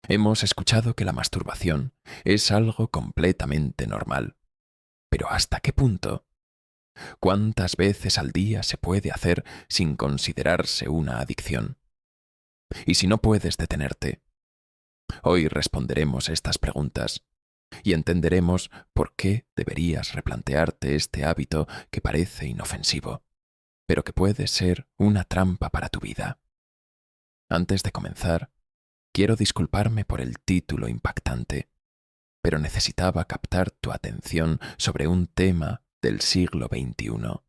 Hemos escuchado que la masturbación es algo completamente normal. Pero ¿hasta qué punto? ¿Cuántas veces al día se puede hacer sin considerarse una adicción? Y si no puedes detenerte, hoy responderemos estas preguntas y entenderemos por qué deberías replantearte este hábito que parece inofensivo, pero que puede ser una trampa para tu vida. Antes de comenzar, quiero disculparme por el título impactante, pero necesitaba captar tu atención sobre un tema del siglo XXI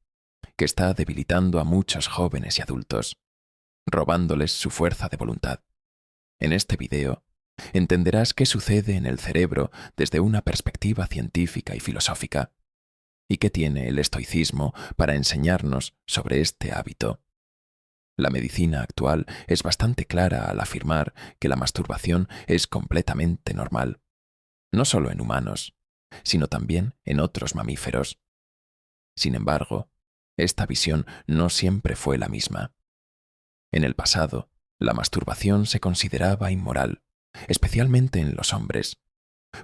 que está debilitando a muchos jóvenes y adultos, robándoles su fuerza de voluntad. En este video, entenderás qué sucede en el cerebro desde una perspectiva científica y filosófica, y qué tiene el estoicismo para enseñarnos sobre este hábito. La medicina actual es bastante clara al afirmar que la masturbación es completamente normal, no solo en humanos, sino también en otros mamíferos. Sin embargo, esta visión no siempre fue la misma. En el pasado, la masturbación se consideraba inmoral, especialmente en los hombres,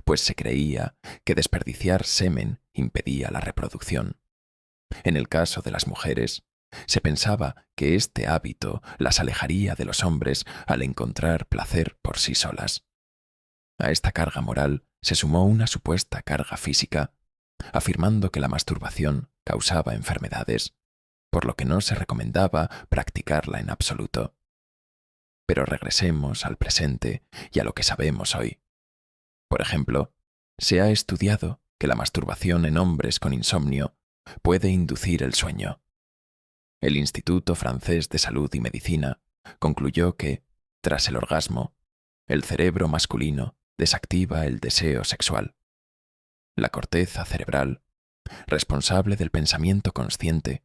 pues se creía que desperdiciar semen impedía la reproducción. En el caso de las mujeres, se pensaba que este hábito las alejaría de los hombres al encontrar placer por sí solas. A esta carga moral se sumó una supuesta carga física, afirmando que la masturbación causaba enfermedades, por lo que no se recomendaba practicarla en absoluto. Pero regresemos al presente y a lo que sabemos hoy. Por ejemplo, se ha estudiado que la masturbación en hombres con insomnio puede inducir el sueño. El Instituto Francés de Salud y Medicina concluyó que, tras el orgasmo, el cerebro masculino desactiva el deseo sexual. La corteza cerebral, responsable del pensamiento consciente,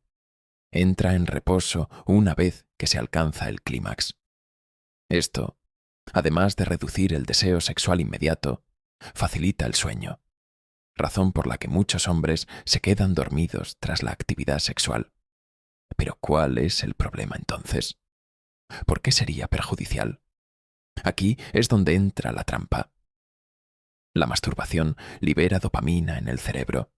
entra en reposo una vez que se alcanza el clímax. Esto, además de reducir el deseo sexual inmediato, facilita el sueño, razón por la que muchos hombres se quedan dormidos tras la actividad sexual. Pero ¿cuál es el problema entonces? ¿Por qué sería perjudicial? Aquí es donde entra la trampa. La masturbación libera dopamina en el cerebro,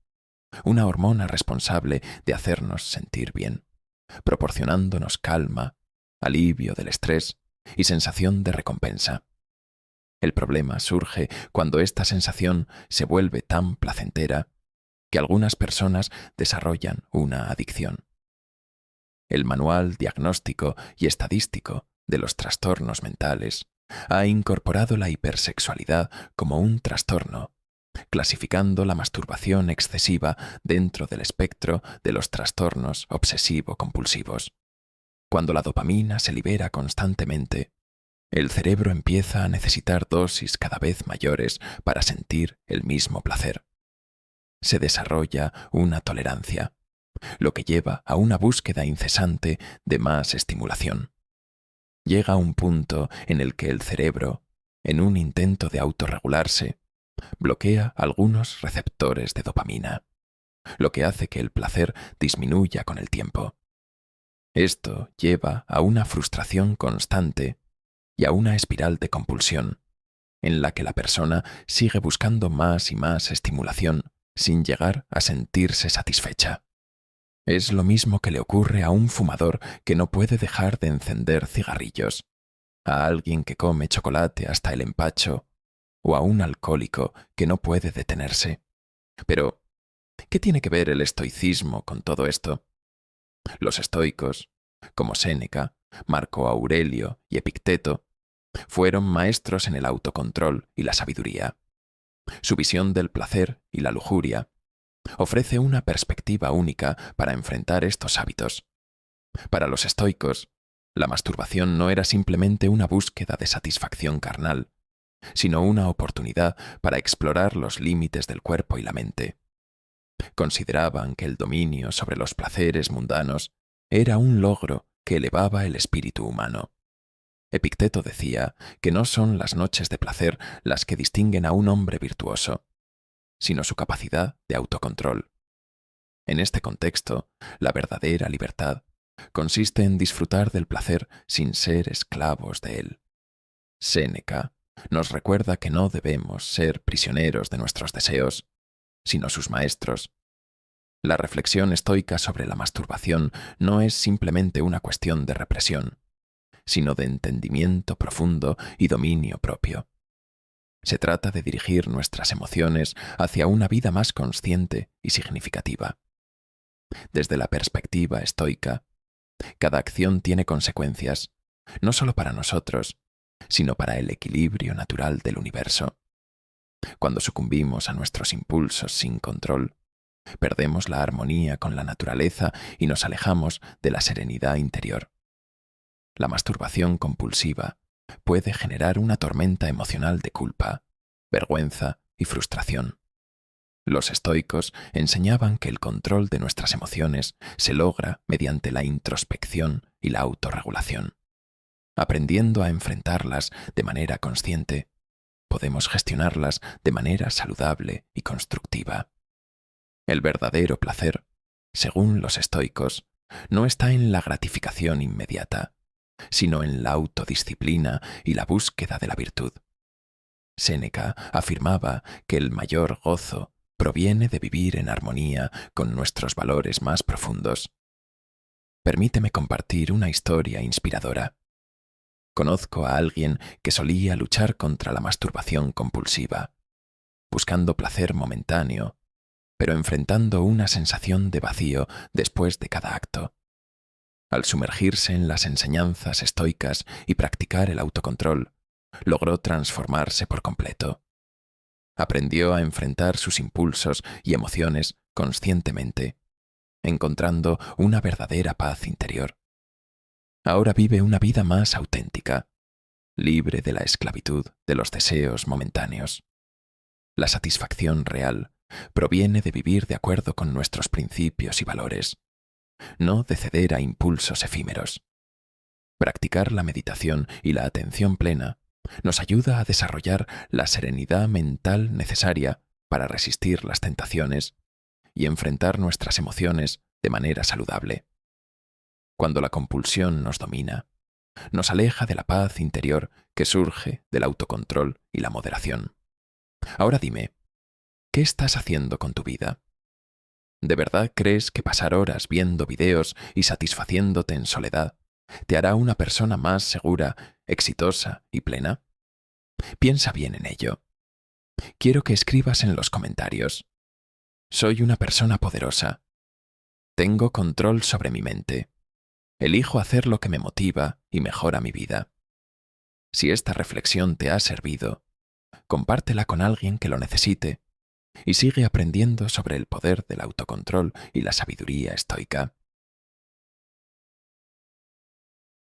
una hormona responsable de hacernos sentir bien, proporcionándonos calma, alivio del estrés y sensación de recompensa. El problema surge cuando esta sensación se vuelve tan placentera que algunas personas desarrollan una adicción. El Manual Diagnóstico y Estadístico de los Trastornos Mentales ha incorporado la hipersexualidad como un trastorno, clasificando la masturbación excesiva dentro del espectro de los trastornos obsesivo-compulsivos. Cuando la dopamina se libera constantemente, el cerebro empieza a necesitar dosis cada vez mayores para sentir el mismo placer. Se desarrolla una tolerancia, lo que lleva a una búsqueda incesante de más estimulación. Llega un punto en el que el cerebro, en un intento de autorregularse, bloquea algunos receptores de dopamina, lo que hace que el placer disminuya con el tiempo. Esto lleva a una frustración constante y a una espiral de compulsión, en la que la persona sigue buscando más y más estimulación sin llegar a sentirse satisfecha. Es lo mismo que le ocurre a un fumador que no puede dejar de encender cigarrillos, a alguien que come chocolate hasta el empacho, o a un alcohólico que no puede detenerse. Pero, ¿qué tiene que ver el estoicismo con todo esto? Los estoicos, como Séneca, Marco Aurelio y Epicteto, fueron maestros en el autocontrol y la sabiduría. Su visión del placer y la lujuria ofrece una perspectiva única para enfrentar estos hábitos. Para los estoicos, la masturbación no era simplemente una búsqueda de satisfacción carnal, sino una oportunidad para explorar los límites del cuerpo y la mente. Consideraban que el dominio sobre los placeres mundanos era un logro que elevaba el espíritu humano. Epicteto decía que no son las noches de placer las que distinguen a un hombre virtuoso, sino su capacidad de autocontrol. En este contexto, la verdadera libertad consiste en disfrutar del placer sin ser esclavos de él. Séneca nos recuerda que no debemos ser prisioneros de nuestros deseos, sino sus maestros. La reflexión estoica sobre la masturbación no es simplemente una cuestión de represión, sino de entendimiento profundo y dominio propio. Se trata de dirigir nuestras emociones hacia una vida más consciente y significativa. Desde la perspectiva estoica, cada acción tiene consecuencias, no solo para nosotros, sino para el equilibrio natural del universo. Cuando sucumbimos a nuestros impulsos sin control, perdemos la armonía con la naturaleza y nos alejamos de la serenidad interior. La masturbación compulsiva puede generar una tormenta emocional de culpa, vergüenza y frustración. Los estoicos enseñaban que el control de nuestras emociones se logra mediante la introspección y la autorregulación. Aprendiendo a enfrentarlas de manera consciente, podemos gestionarlas de manera saludable y constructiva. El verdadero placer, según los estoicos, no está en la gratificación inmediata, sino en la autodisciplina y la búsqueda de la virtud. Séneca afirmaba que el mayor gozo proviene de vivir en armonía con nuestros valores más profundos. Permíteme compartir una historia inspiradora. Conozco a alguien que solía luchar contra la masturbación compulsiva, buscando placer momentáneo, pero enfrentando una sensación de vacío después de cada acto. Al sumergirse en las enseñanzas estoicas y practicar el autocontrol, logró transformarse por completo. Aprendió a enfrentar sus impulsos y emociones conscientemente, encontrando una verdadera paz interior. Ahora vive una vida más auténtica, libre de la esclavitud de los deseos momentáneos. La satisfacción real proviene de vivir de acuerdo con nuestros principios y valores, no de ceder a impulsos efímeros. Practicar la meditación y la atención plena nos ayuda a desarrollar la serenidad mental necesaria para resistir las tentaciones y enfrentar nuestras emociones de manera saludable. Cuando la compulsión nos domina, nos aleja de la paz interior que surge del autocontrol y la moderación. Ahora dime, ¿qué estás haciendo con tu vida? ¿De verdad crees que pasar horas viendo videos y satisfaciéndote en soledad te hará una persona más segura, exitosa y plena? Piensa bien en ello. Quiero que escribas en los comentarios: soy una persona poderosa. Tengo control sobre mi mente. Elijo hacer lo que me motiva y mejora mi vida. Si esta reflexión te ha servido, compártela con alguien que lo necesite y sigue aprendiendo sobre el poder del autocontrol y la sabiduría estoica.